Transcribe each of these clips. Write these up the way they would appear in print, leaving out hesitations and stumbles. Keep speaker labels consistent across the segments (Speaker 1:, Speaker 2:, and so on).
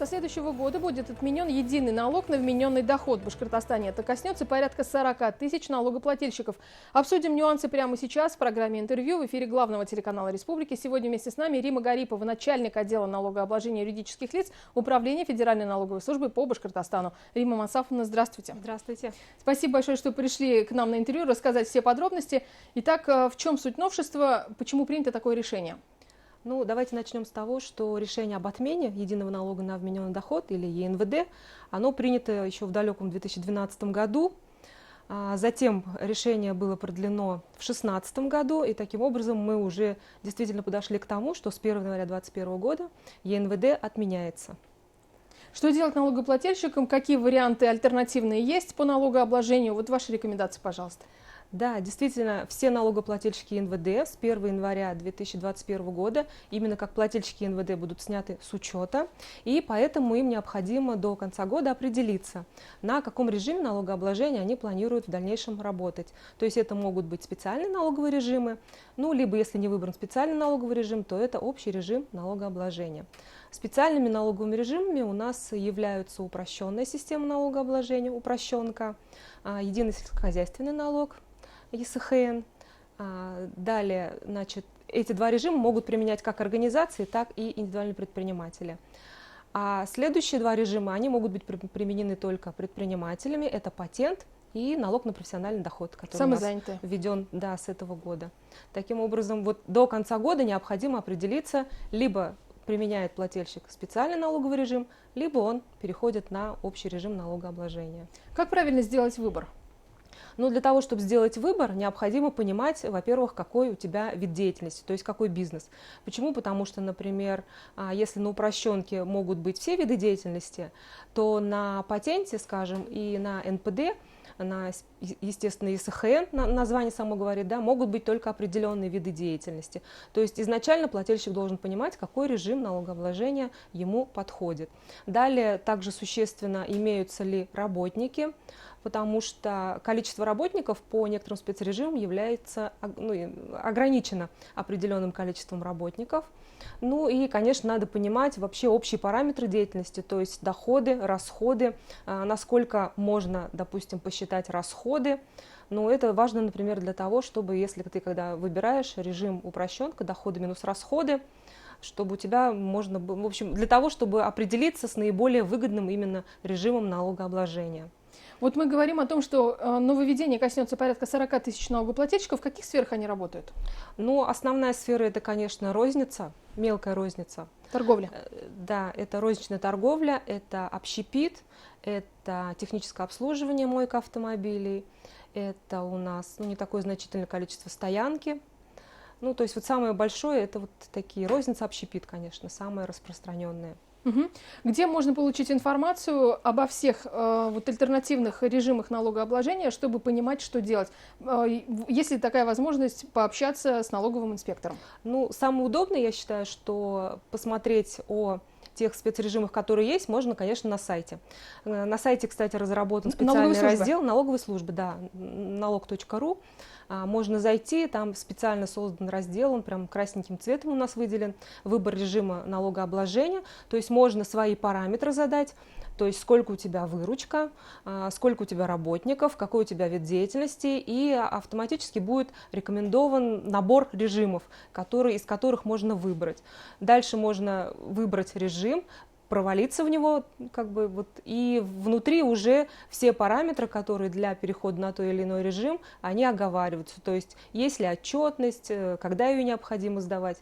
Speaker 1: следующего года будет отменен единый налог на вмененный доход. В Башкортостане это коснется порядка 40 тысяч налогоплательщиков. Обсудим нюансы прямо сейчас в программе «Интервью» в эфире главного телеканала Республики. Сегодня вместе с нами Рима Гарипова, начальник отдела налогообложения юридических лиц Управления Федеральной налоговой службы по Башкортостану. Рима Мансафовна, здравствуйте.
Speaker 2: Здравствуйте.
Speaker 1: Спасибо большое, что пришли к нам на интервью рассказать все подробности. Итак, в чем суть новшества, почему принято такое решение?
Speaker 2: Ну, давайте начнем с того, что решение об отмене единого налога на вмененный доход, или ЕНВД, оно принято еще в далеком 2012 году. Затем решение было продлено в 2016 году, и таким образом мы уже действительно подошли к тому, что с 1 января 2021 года ЕНВД отменяется.
Speaker 1: Что делать налогоплательщикам? Какие варианты альтернативные есть по налогообложению? Вот ваши рекомендации, пожалуйста.
Speaker 2: Да, действительно, все налогоплательщики НВД с 1 января 2021 года именно как плательщики НВД будут сняты с учета, и поэтому им необходимо до конца года определиться, на каком режиме налогообложения они планируют в дальнейшем работать. То есть это могут быть специальные налоговые режимы, ну, либо если не выбран специальный налоговый режим, то это общий режим налогообложения. Специальными налоговыми режимами у нас являются упрощенная система налогообложения, упрощенка, единый сельскохозяйственный налог, ЕСХН. Далее, значит, эти два режима могут применять как организации, так и индивидуальные предприниматели. А следующие два режима, они могут быть применены только предпринимателями. Это патент и налог на профессиональный доход, который у нас введен, да, с этого года. Таким образом, вот до конца года необходимо определиться, либо применяет плательщик специальный налоговый режим, либо он переходит на общий режим налогообложения.
Speaker 1: Как правильно сделать выбор?
Speaker 2: Но для того, чтобы сделать выбор, необходимо понимать, во-первых, какой у тебя вид деятельности, то есть какой бизнес. Почему? Потому что, например, если на упрощенке могут быть все виды деятельности, то на патенте, скажем, и на НПД, на, естественно, ЕСХН, название само говорит, да, могут быть только определенные виды деятельности. То есть изначально плательщик должен понимать, какой режим налогообложения ему подходит. Далее также существенно, имеются ли работники, потому что количество работников по некоторым спецрежимам является, ограничено определенным количеством работников. Ну и, конечно, надо понимать вообще общие параметры деятельности, то есть доходы, расходы, насколько можно, допустим, посчитать расходы. Но это важно, например, для того, чтобы, если ты когда выбираешь режим упрощенка, доходы минус расходы, чтобы у тебя можно было, в общем, для того, чтобы определиться с наиболее выгодным именно режимом налогообложения.
Speaker 1: Вот мы говорим о том, что нововведение коснется порядка 40 тысяч налогоплательщиков. В каких сферах они работают?
Speaker 2: Ну, основная сфера – это, конечно, розница, мелкая розница.
Speaker 1: Торговля.
Speaker 2: Да, это розничная торговля, это общепит, это техническое обслуживание, мойка автомобилей, это у нас не такое значительное количество стоянки. Ну, то есть вот самое большое – это вот такие розница, общепит, конечно, самые распространенные.
Speaker 1: Угу. Где можно получить информацию обо всех вот альтернативных режимах налогообложения, чтобы понимать, что делать? Есть ли такая возможность пообщаться с налоговым инспектором?
Speaker 2: Ну, самое удобное, я считаю, что посмотреть о тех спецрежимах, которые есть, можно, конечно, на сайте. На сайте, кстати, разработан специальный раздел налоговой службы, да, налог.ру. Можно зайти, там специально создан раздел, он прям красненьким цветом у нас выделен, выбор режима налогообложения, то есть можно свои параметры задать, то есть сколько у тебя выручка, сколько у тебя работников, какой у тебя вид деятельности, и автоматически будет рекомендован набор режимов, из которых можно выбрать. Дальше можно выбрать режим, провалиться в него, и внутри уже все параметры, которые для перехода на той или иной режим, они оговариваются. То есть есть ли отчетность, когда ее необходимо сдавать.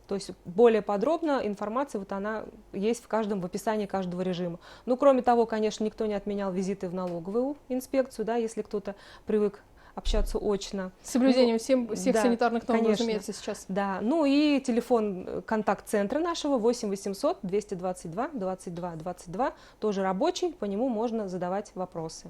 Speaker 2: То есть более подробно информация вот она есть в описании каждого режима. Ну, кроме того, конечно, никто не отменял визиты в налоговую инспекцию, да, если кто-то привык общаться очно.
Speaker 1: С соблюдением всех
Speaker 2: да,
Speaker 1: санитарных норм,
Speaker 2: конечно,
Speaker 1: разумеется, сейчас.
Speaker 2: Да, ну и телефон контакт-центра нашего 8 800 222 22 22, тоже рабочий, по нему можно задавать вопросы.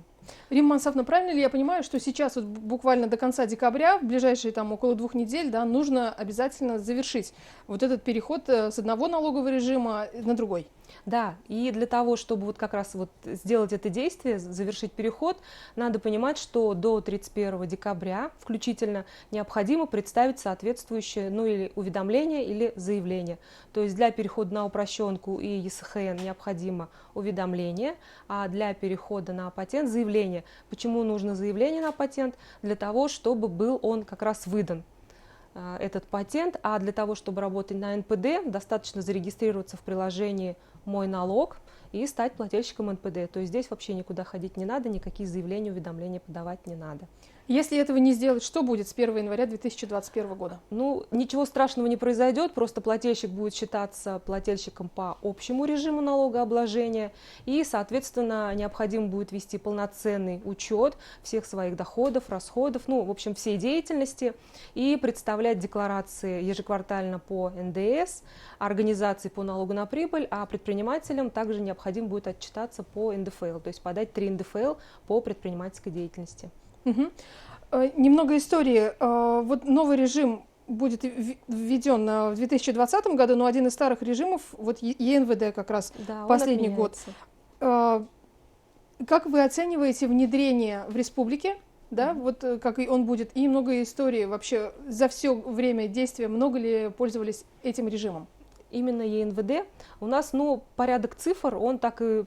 Speaker 1: Римма Мансовна, правильно ли я понимаю, что сейчас вот буквально до конца декабря, в ближайшие там около 2 недель, да, нужно обязательно завершить вот этот переход с одного налогового режима на другой?
Speaker 2: Да, и для того, чтобы вот как раз вот сделать это действие, завершить переход, надо понимать, что до 31 декабря включительно необходимо представить соответствующее, ну или уведомление, или заявление. То есть для перехода на упрощенку и ЕСХН необходимо уведомление, а для перехода на патент заявление. Почему нужно заявление на патент? Для того, чтобы был он как раз выдан, этот патент, а для того, чтобы работать на НПД, достаточно зарегистрироваться в приложении «Мой налог» и стать плательщиком НПД. То есть здесь вообще никуда ходить не надо, никакие заявления, уведомления подавать не надо.
Speaker 1: Если этого не сделать, что будет с 1 января 2021 года?
Speaker 2: Ну, ничего страшного не произойдет, просто плательщик будет считаться плательщиком по общему режиму налогообложения, и, соответственно, необходимо будет вести полноценный учет всех своих доходов, расходов, ну, в общем, всей деятельности, и представлять декларации ежеквартально по НДС, организации по налогу на прибыль, а предпринимателям также необходимо будет отчитаться по НДФЛ, то есть подать 3 НДФЛ по предпринимательской деятельности.
Speaker 1: Угу. Немного истории. Вот новый режим будет введен в 2020 году, но один из старых режимов, вот ЕНВД как раз,
Speaker 2: да,
Speaker 1: последний год. Как вы оцениваете внедрение в республике? Да, вот как он будет, и много историй вообще за все время действия, много ли пользовались этим режимом?
Speaker 2: Именно ЕНВД. У нас, ну, порядок цифр, он так и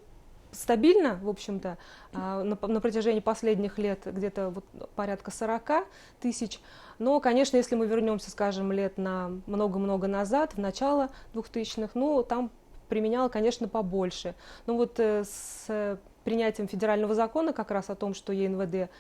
Speaker 2: стабильно, в общем-то, на протяжении последних лет где-то вот порядка 40 тысяч. Но, конечно, если мы вернемся, скажем, лет на много-много назад, в начало 2000-х, ну, там применяло, конечно, побольше. Но вот с принятием федерального закона как раз о том, что ЕНВД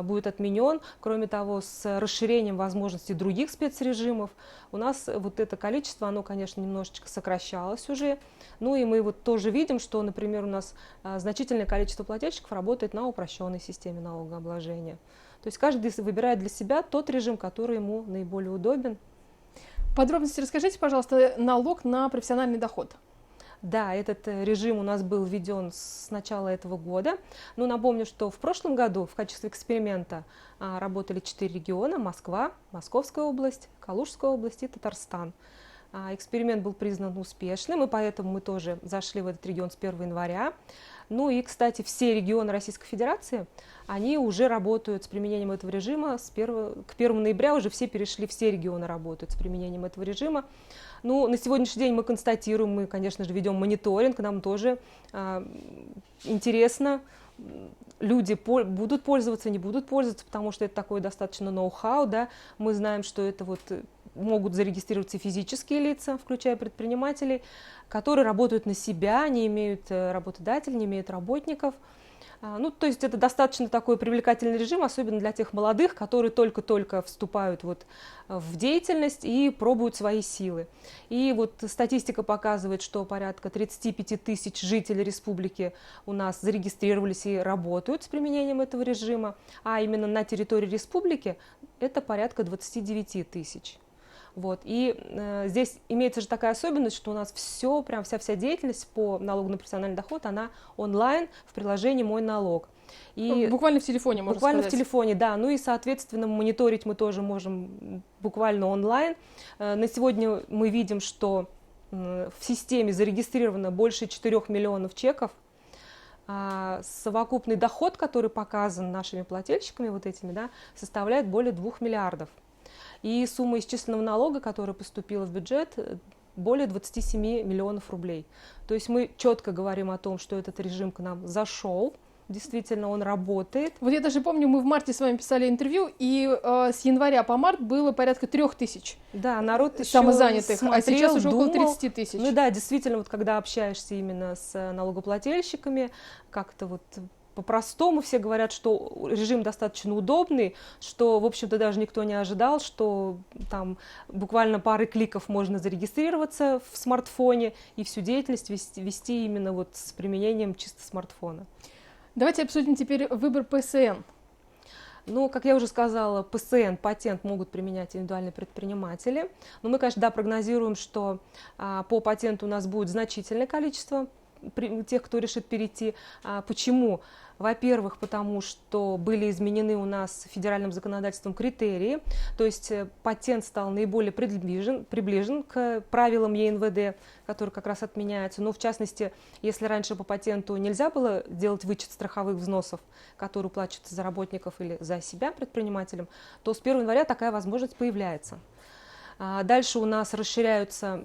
Speaker 2: будет отменен, кроме того, с расширением возможностей других спецрежимов, у нас вот это количество, оно, конечно, немножечко сокращалось уже. Ну и мы вот тоже видим, что, например, у нас значительное количество плательщиков работает на упрощенной системе налогообложения. То есть каждый выбирает для себя тот режим, который ему наиболее удобен.
Speaker 1: Подробности расскажите, пожалуйста, налог на профессиональный доход.
Speaker 2: Да, этот режим у нас был введен с начала этого года. Но напомню, что в прошлом году в качестве эксперимента работали 4 региона: Москва, Московская область, Калужская область и Татарстан. Эксперимент был признан успешным, и поэтому мы тоже зашли в этот регион с 1 января. Ну и, кстати, все регионы Российской Федерации, они уже работают с применением этого режима. К 1 ноября уже все регионы работают с применением этого режима. Ну, на сегодняшний день мы констатируем, мы, конечно же, ведем мониторинг, нам тоже интересно, люди будут пользоваться, не будут пользоваться, потому что это такое достаточно ноу-хау, да, мы знаем, что это вот могут зарегистрироваться физические лица, включая предпринимателей, которые работают на себя, не имеют работодателя, не имеют работников. Ну, то есть это достаточно такой привлекательный режим, особенно для тех молодых, которые только-только вступают вот в деятельность и пробуют свои силы. И вот статистика показывает, что порядка 35 тысяч жителей республики у нас зарегистрировались и работают с применением этого режима, а именно на территории республики это порядка 29 тысяч. Вот. И здесь имеется же такая особенность, что у нас все, прям вся деятельность по налогу на профессиональный доход, она онлайн в приложении «Мой налог». И
Speaker 1: буквально в телефоне, можно
Speaker 2: буквально
Speaker 1: сказать.
Speaker 2: В телефоне, да. Ну и, соответственно, мониторить мы тоже можем буквально онлайн. На сегодня мы видим, что в системе зарегистрировано больше 4 миллионов чеков. Совокупный доход, который показан нашими плательщиками, вот этими, да, составляет более 2 миллиардов. И сумма исчисленного налога, которая поступила в бюджет, более 27 миллионов рублей. То есть мы четко говорим о том, что этот режим к нам зашел, действительно он работает.
Speaker 1: Вот я даже помню, мы в марте с вами писали интервью, и с января по март было порядка 3000
Speaker 2: народ
Speaker 1: самозанятых,
Speaker 2: смотрел,
Speaker 1: а сейчас уже
Speaker 2: думал,
Speaker 1: около 30 тысяч.
Speaker 2: Ну да, действительно, вот когда общаешься именно с налогоплательщиками, как-то вот по-простому все говорят, что режим достаточно удобный, что, в общем-то, даже никто не ожидал, что там буквально пары кликов можно зарегистрироваться в смартфоне и всю деятельность вести именно вот с применением чисто смартфона.
Speaker 1: Давайте обсудим теперь выбор ПСН.
Speaker 2: Ну, как я уже сказала, ПСН, патент могут применять индивидуальные предприниматели. Но мы, конечно, да, прогнозируем, что по патенту у нас будет значительное количество тех, кто решит перейти. Почему? Во-первых, потому что были изменены у нас федеральным законодательством критерии, то есть патент стал наиболее приближен к правилам ЕНВД, которые как раз отменяются. Но в частности, если раньше по патенту нельзя было делать вычет страховых взносов, которые уплачиваются за работников или за себя предпринимателем, то с 1 января такая возможность появляется. Дальше у нас расширяются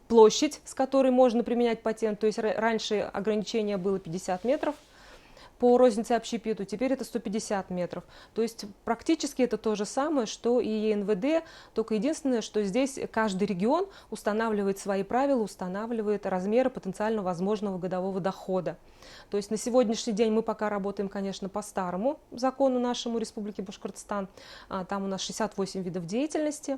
Speaker 2: площадь, с которой можно применять патент, то есть раньше ограничение было 50 метров по рознице общепиту, теперь это 150 метров. То есть практически это то же самое, что и ЕНВД, только единственное, что здесь каждый регион устанавливает свои правила, устанавливает размеры потенциально возможного годового дохода. То есть на сегодняшний день мы пока работаем, конечно, по старому закону нашему Республики Башкортостан. Там у нас 68 видов деятельности.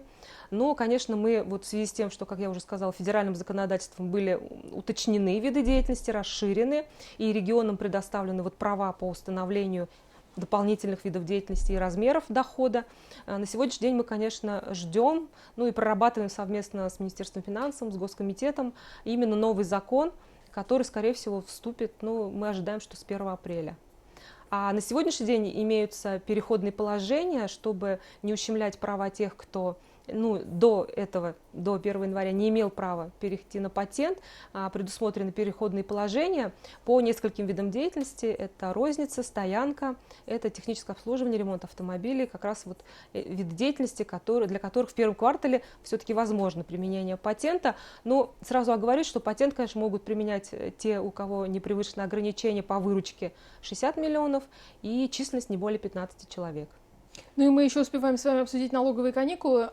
Speaker 2: Но, конечно, мы вот в связи с тем, что, как я уже сказала, федеральным законодательством были уточнены виды деятельности, расширены, и регионам предоставлены вот права по установлению дополнительных видов деятельности и размеров дохода. На сегодняшний день мы, конечно, ждем, ну и прорабатываем совместно с Министерством финансов, с Госкомитетом именно новый закон, который, скорее всего, вступит, ну, мы ожидаем, что с 1 апреля. А на сегодняшний день имеются переходные положения, чтобы не ущемлять права тех, кто до 1 января не имел права перейти на патент. Предусмотрены переходные положения по нескольким видам деятельности. Это розница, стоянка, это техническое обслуживание, ремонт автомобилей, как раз вот виды деятельности, для которых в первом квартале все-таки возможно применение патента. Но сразу оговорюсь, что патент, конечно, могут применять те, у кого не превышено ограничение по выручке 60 миллионов и численность не более 15 человек.
Speaker 1: Ну и мы еще успеваем с вами обсудить налоговые каникулы.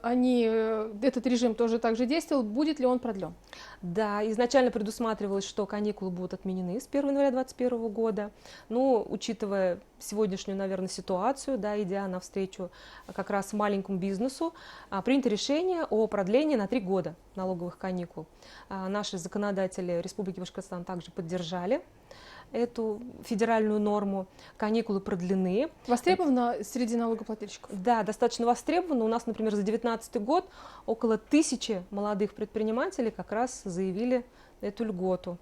Speaker 1: Этот режим тоже так же действовал. Будет ли он продлен?
Speaker 2: Да, изначально предусматривалось, что каникулы будут отменены с 1 января 2021 года. Но, учитывая сегодняшнюю, наверное, ситуацию, да, идя навстречу как раз маленькому бизнесу, принято решение о продлении на 3 года налоговых каникул. Наши законодатели Республики Башкортостан также поддержали эту федеральную норму. Каникулы продлены.
Speaker 1: Востребовано среди налогоплательщиков?
Speaker 2: Да, достаточно востребовано. У нас, например, за 2019 год около 1000 молодых предпринимателей как раз заявили эту льготу.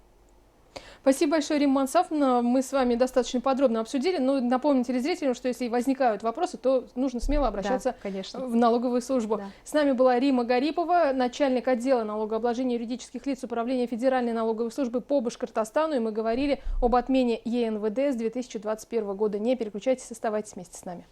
Speaker 1: Спасибо большое, Римма Мансафовна. Мы с вами достаточно подробно обсудили. Но напомню телезрителям, что если возникают вопросы, то нужно смело обращаться в налоговую службу. Да. С нами была Римма Гарипова, начальник отдела налогообложения юридических лиц Управления Федеральной налоговой службы по Башкортостану. И мы говорили об отмене ЕНВД с 2021 года. Не переключайтесь, оставайтесь вместе с нами.